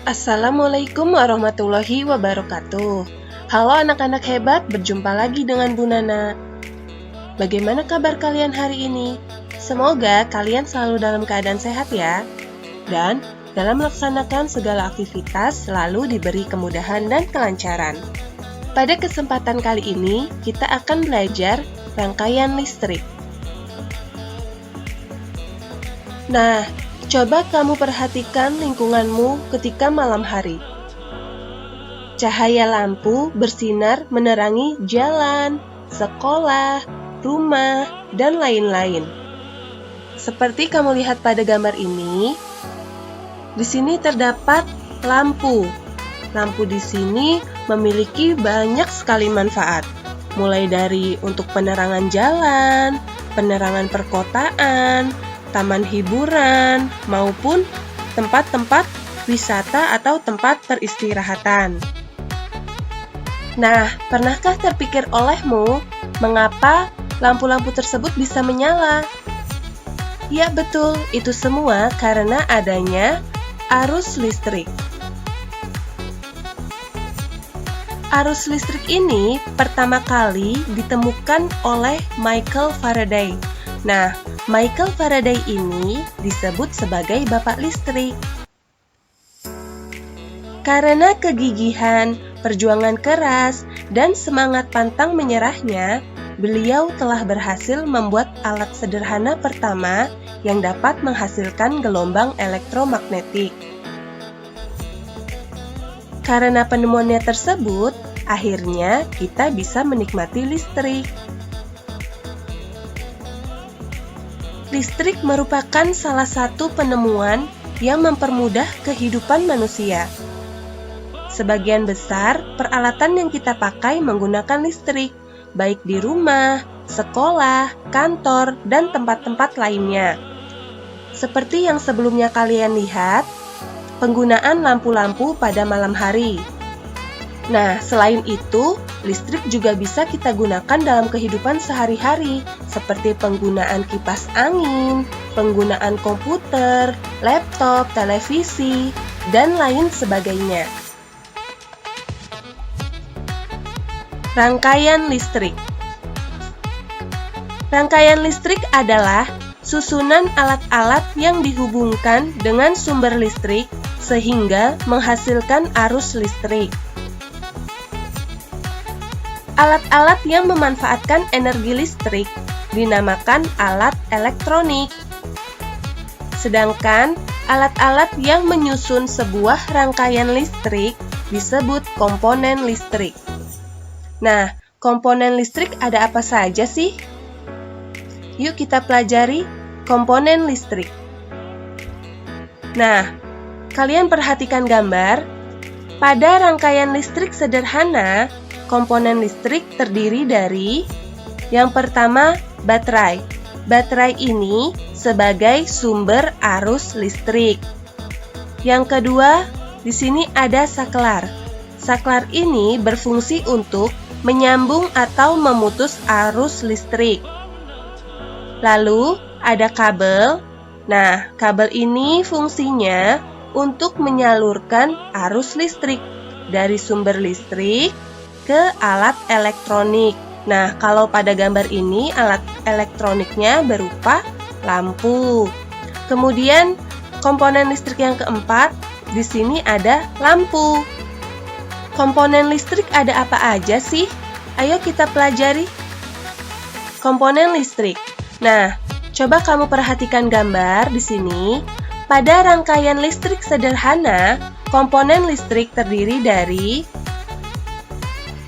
Assalamualaikum warahmatullahi wabarakatuh. Halo anak-anak hebat, berjumpa lagi dengan Bu Nana. Bagaimana kabar kalian hari ini? Semoga kalian selalu dalam keadaan sehat ya. Dan dalam melaksanakan segala aktivitas selalu diberi kemudahan dan kelancaran. Pada kesempatan kali ini, kita akan belajar rangkaian listrik. Nah, coba kamu perhatikan lingkunganmu ketika malam hari. Cahaya lampu bersinar menerangi jalan, sekolah, rumah, dan lain-lain. Seperti kamu lihat pada gambar ini, di sini terdapat lampu. Lampu di sini memiliki banyak sekali manfaat, mulai dari untuk penerangan jalan, penerangan perkotaan, taman hiburan, maupun tempat-tempat wisata atau tempat peristirahatan. Nah, pernahkah terpikir olehmu mengapa lampu-lampu tersebut bisa menyala? Ya betul, itu semua karena adanya arus listrik. Arus listrik ini pertama kali ditemukan oleh Michael Faraday. Nah, Michael Faraday ini disebut sebagai bapak listrik. Karena kegigihan, perjuangan keras, dan semangat pantang menyerahnya, beliau telah berhasil membuat alat sederhana pertama yang dapat menghasilkan gelombang elektromagnetik. Karena penemuannya tersebut, akhirnya kita bisa menikmati listrik. Listrik merupakan salah satu penemuan yang mempermudah kehidupan manusia. Sebagian besar peralatan yang kita pakai menggunakan listrik, baik di rumah, sekolah, kantor, dan tempat-tempat lainnya. Seperti yang sebelumnya kalian lihat, penggunaan lampu-lampu pada malam hari. Nah, selain itu, listrik juga bisa kita gunakan dalam kehidupan sehari-hari, seperti penggunaan kipas angin, penggunaan komputer, laptop, televisi, dan lain sebagainya. Rangkaian listrik. Rangkaian listrik adalah susunan alat-alat yang dihubungkan dengan sumber listrik sehingga menghasilkan arus listrik. Alat-alat yang memanfaatkan energi listrik dinamakan alat elektronik. Sedangkan alat-alat yang menyusun sebuah rangkaian listrik disebut komponen listrik. Nah, komponen listrik ada apa saja sih? Yuk kita pelajari komponen listrik. Nah, kalian perhatikan gambar. Pada rangkaian listrik sederhana, komponen listrik terdiri dari yang pertama, baterai. Baterai ini sebagai sumber arus listrik. Yang kedua, di sini ada saklar. Saklar ini berfungsi untuk menyambung atau memutus arus listrik. Lalu, ada kabel. Nah, kabel ini fungsinya untuk menyalurkan arus listrik dari sumber listrik ke alat elektronik. Nah, kalau pada gambar ini alat elektroniknya berupa lampu. Kemudian komponen listrik yang keempat, di sini ada lampu. Komponen listrik ada apa aja sih? Ayo kita pelajari. Komponen listrik. Nah, coba kamu perhatikan gambar di sini. Pada rangkaian listrik sederhana, komponen listrik terdiri dari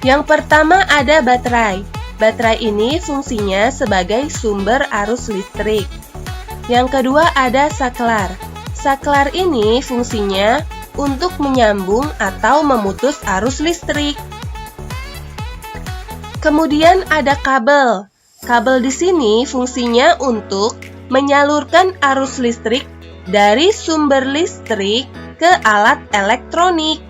yang pertama ada baterai. Baterai ini fungsinya sebagai sumber arus listrik. Yang kedua ada saklar. Saklar ini fungsinya untuk menyambung atau memutus arus listrik. Kemudian ada kabel. Kabel di sini fungsinya untuk menyalurkan arus listrik dari sumber listrik ke alat elektronik.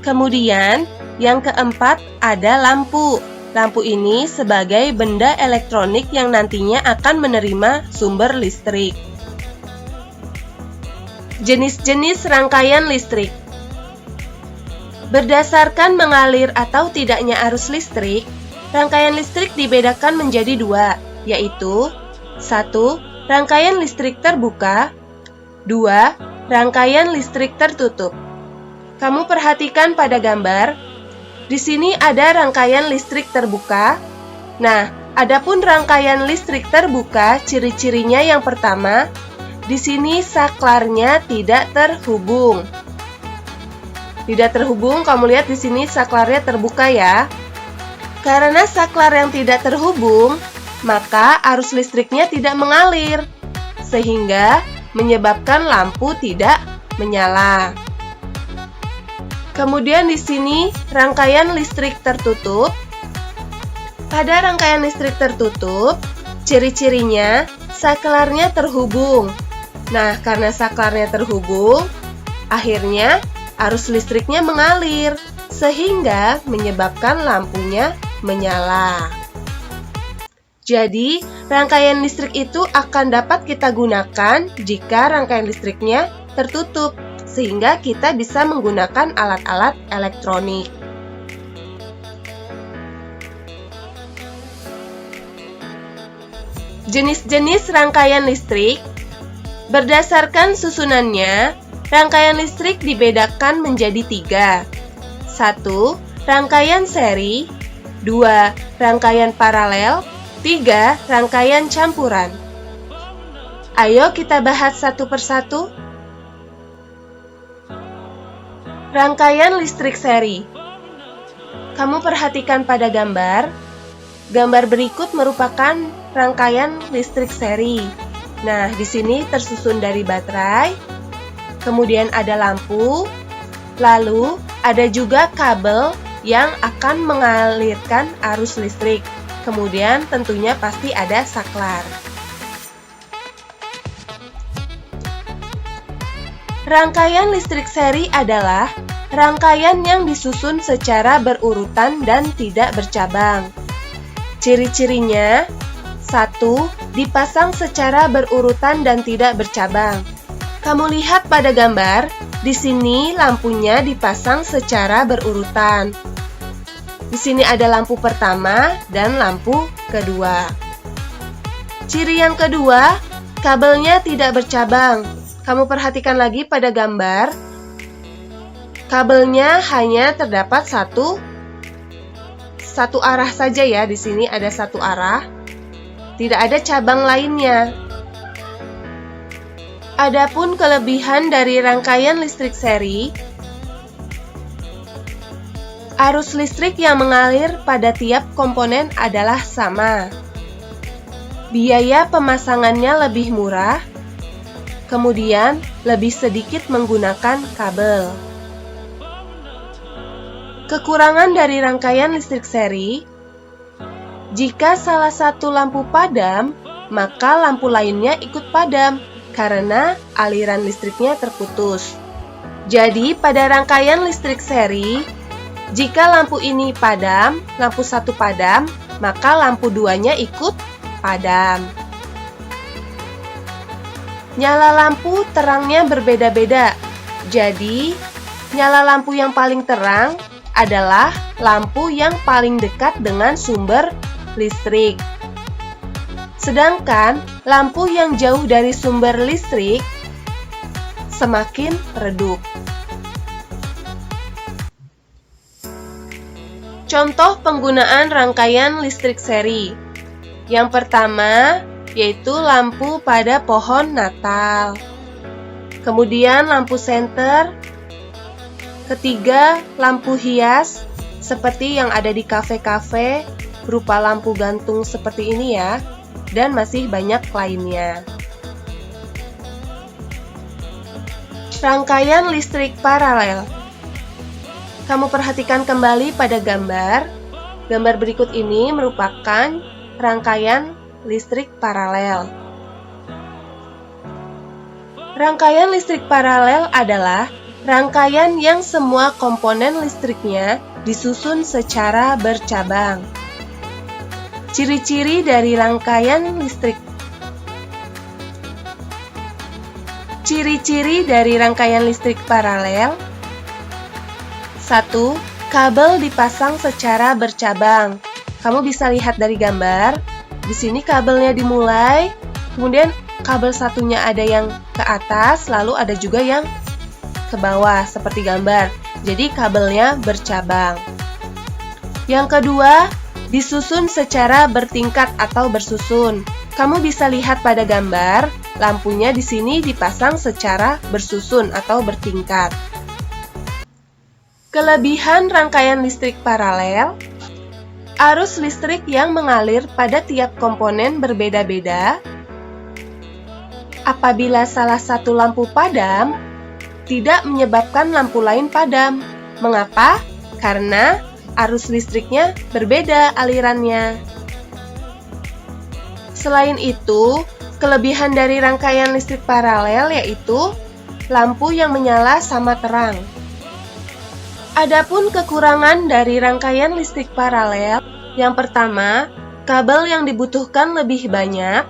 Kemudian yang keempat ada lampu. Lampu ini sebagai benda elektronik yang nantinya akan menerima sumber listrik. Jenis-jenis rangkaian listrik. Berdasarkan mengalir atau tidaknya arus listrik, rangkaian listrik dibedakan menjadi dua, yaitu 1. Rangkaian listrik terbuka, 2. Rangkaian listrik tertutup. Kamu perhatikan pada gambar, di sini ada rangkaian listrik terbuka. Nah, adapun rangkaian listrik terbuka, ciri-cirinya yang pertama, di sini saklarnya tidak terhubung. Tidak terhubung, kamu lihat di sini saklarnya terbuka ya. Karena saklar yang tidak terhubung, maka arus listriknya tidak mengalir, sehingga menyebabkan lampu tidak menyala. Kemudian di sini rangkaian listrik tertutup. Pada rangkaian listrik tertutup, ciri-cirinya saklarnya terhubung. Nah, karena saklarnya terhubung, akhirnya arus listriknya mengalir, sehingga menyebabkan lampunya menyala. Jadi, rangkaian listrik itu akan dapat kita gunakan jika rangkaian listriknya tertutup, sehingga kita bisa menggunakan alat-alat elektronik. Jenis-jenis rangkaian listrik. Berdasarkan susunannya, rangkaian listrik dibedakan menjadi 3. 1. Rangkaian seri, 2. Rangkaian paralel, 3. Rangkaian campuran. Ayo kita bahas satu persatu. Rangkaian listrik seri. Kamu perhatikan pada gambar. Gambar berikut merupakan rangkaian listrik seri. Nah, di sini tersusun dari baterai, kemudian ada lampu, lalu ada juga kabel yang akan mengalirkan arus listrik. Kemudian tentunya pasti ada saklar. Rangkaian listrik seri adalah rangkaian yang disusun secara berurutan dan tidak bercabang. Ciri-cirinya: 1. Dipasang secara berurutan dan tidak bercabang. Kamu lihat pada gambar, di sini lampunya dipasang secara berurutan. Di sini ada lampu pertama dan lampu kedua. Ciri yang kedua, kabelnya tidak bercabang. Kamu perhatikan lagi pada gambar, kabelnya hanya terdapat satu arah saja ya. Di sini ada satu arah, tidak ada cabang lainnya. Adapun kelebihan dari rangkaian listrik seri, arus listrik yang mengalir pada tiap komponen adalah sama. Biaya pemasangannya lebih murah, kemudian lebih sedikit menggunakan kabel. Kekurangan dari rangkaian listrik seri, jika salah satu lampu padam, maka lampu lainnya ikut padam karena aliran listriknya terputus. Jadi, pada rangkaian listrik seri, jika lampu ini padam, lampu satu padam, maka lampu duanya ikut padam. Nyala lampu terangnya berbeda-beda. Jadi, nyala lampu yang paling terang adalah lampu yang paling dekat dengan sumber listrik. Sedangkan lampu yang jauh dari sumber listrik semakin redup. Contoh penggunaan rangkaian listrik seri. Yang pertama yaitu lampu pada pohon Natal. Kemudian lampu senter. Ketiga, lampu hias seperti yang ada di kafe-kafe, berupa lampu gantung seperti ini ya, dan masih banyak lainnya. Rangkaian listrik paralel. Kamu perhatikan kembali pada gambar. Gambar berikut ini merupakan rangkaian listrik paralel. Rangkaian listrik paralel adalah rangkaian yang semua komponen listriknya disusun secara bercabang. Ciri-ciri dari rangkaian listrik. Ciri-ciri dari rangkaian listrik paralel. 1. Kabel dipasang secara bercabang. Kamu bisa lihat dari gambar. Di sini kabelnya dimulai, kemudian kabel satunya ada yang ke atas, lalu ada juga yang ke bawah seperti gambar. Jadi kabelnya bercabang. Yang kedua, disusun secara bertingkat atau bersusun. Kamu bisa lihat pada gambar, lampunya di sini dipasang secara bersusun atau bertingkat. Kelebihan rangkaian listrik paralel. Arus listrik yang mengalir pada tiap komponen berbeda-beda. Apabila salah satu lampu padam, tidak menyebabkan lampu lain padam. Mengapa? Karena arus listriknya berbeda alirannya. Selain itu, kelebihan dari rangkaian listrik paralel yaitu lampu yang menyala sama terang. Adapun kekurangan dari rangkaian listrik paralel, yang pertama, kabel yang dibutuhkan lebih banyak,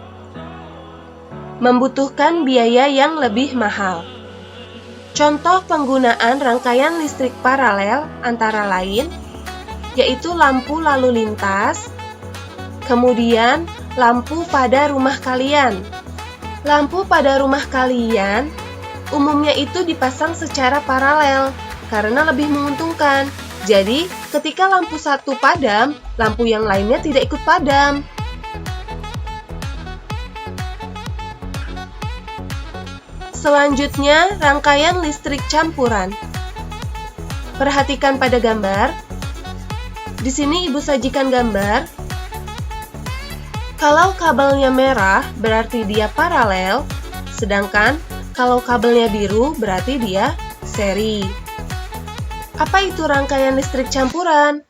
membutuhkan biaya yang lebih mahal. Contoh penggunaan rangkaian listrik paralel antara lain, yaitu lampu lalu lintas, kemudian lampu pada rumah kalian. Lampu pada rumah kalian umumnya itu dipasang secara paralel, karena lebih menguntungkan. Jadi, ketika lampu satu padam, lampu yang lainnya tidak ikut padam. Selanjutnya, rangkaian listrik campuran. Perhatikan pada gambar. Di sini Ibu sajikan gambar. Kalau kabelnya merah, berarti dia paralel, sedangkan kalau kabelnya biru, berarti dia seri. Apa itu rangkaian listrik campuran?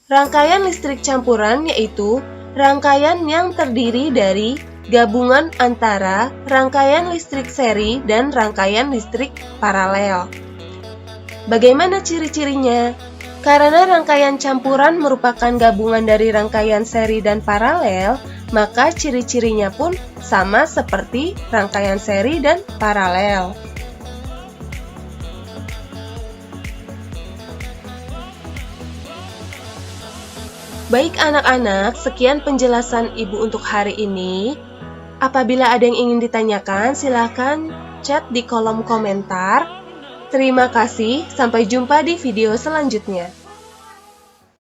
Rangkaian listrik campuran yaitu rangkaian yang terdiri dari gabungan antara rangkaian listrik seri dan rangkaian listrik paralel. Bagaimana ciri-cirinya? Karena rangkaian campuran merupakan gabungan dari rangkaian seri dan paralel, maka ciri-cirinya pun sama seperti rangkaian seri dan paralel. Baik anak-anak, sekian penjelasan Ibu untuk hari ini. Apabila ada yang ingin ditanyakan, silakan chat di kolom komentar. Terima kasih, sampai jumpa di video selanjutnya.